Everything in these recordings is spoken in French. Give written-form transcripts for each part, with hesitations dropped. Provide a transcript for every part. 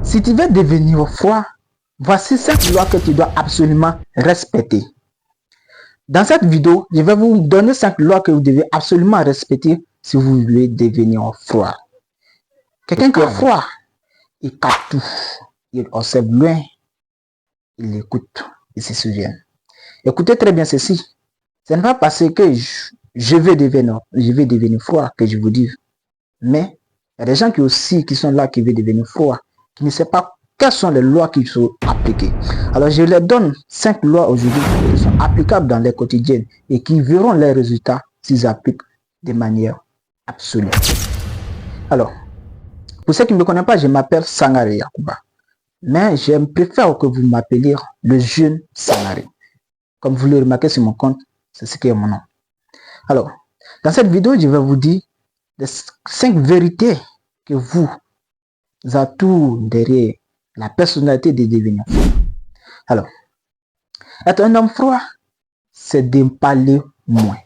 Si tu veux devenir froid, voici 5 lois que tu dois absolument respecter. Dans cette vidéo, je vais vous donner 5 lois que vous devez absolument respecter si vous voulez devenir froid. Quelqu'un qui est froid, il capte tout, il observe loin, il écoute, il se souvient. Écoutez très bien ceci. Ce n'est pas parce que je vais devenir froid que je vous dis. Mais il y a des gens qui sont là, qui veulent devenir froid, qui ne savent pas quelles sont les lois qui sont appliquées. Alors je leur donne 5 lois aujourd'hui qui sont applicables dans les quotidiennes et qui verront les résultats s'ils appliquent de manière absolue. Alors, pour ceux qui ne me connaissent pas, je m'appelle Sangaré Yacouba. Mais je préfère que vous m'appeliez le jeune Sangaré. Comme vous le remarquez sur mon compte, c'est ce qui est mon nom. Alors, dans cette vidéo, je vais vous dire les 5 vérités que vous atouts derrière la personnalité de devenir froid. Alors, être un homme froid, c'est de parler moins,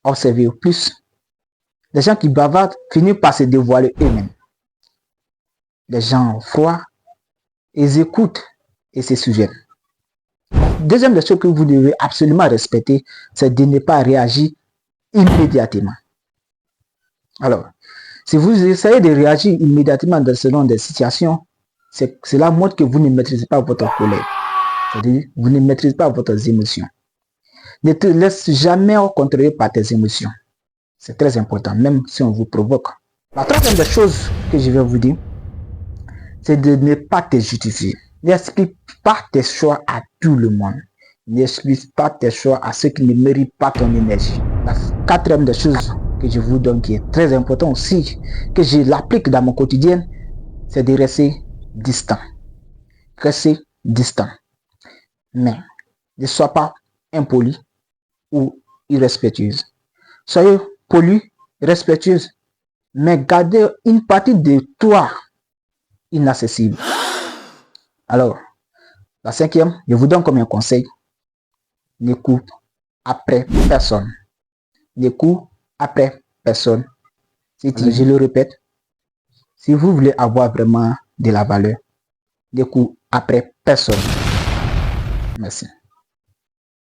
observer plus. Les gens qui bavardent finissent par se dévoiler eux-mêmes. Les gens froids, ils écoutent et se souviennent. Deuxième des choses que vous devez absolument respecter, c'est de ne pas réagir immédiatement. Alors, si vous essayez de réagir immédiatement selon des situations, cela montre que vous ne maîtrisez pas votre colère. C'est-à-dire, vous ne maîtrisez pas votre émotions. Ne te laisse jamais contrôler par tes émotions. C'est très important, même si on vous provoque. La troisième des choses que je vais vous dire, c'est de ne pas te justifier. N'explique pas tes choix à tout le monde. N'explique pas tes choix à ceux qui ne méritent pas ton énergie. La quatrième des choses que je vous donne, qui est très important aussi, que je l'applique dans mon quotidien, c'est de rester distant. Rester distant. Mais ne sois pas impoli ou irrespectueuse. Soyez poli, respectueuse, mais gardez une partie de toi inaccessible. Alors, la cinquième, je vous donne comme un conseil. Ne cours après personne. Ne cours après personne. Je le répète, si vous voulez avoir vraiment de la valeur, ne cours après personne. Merci.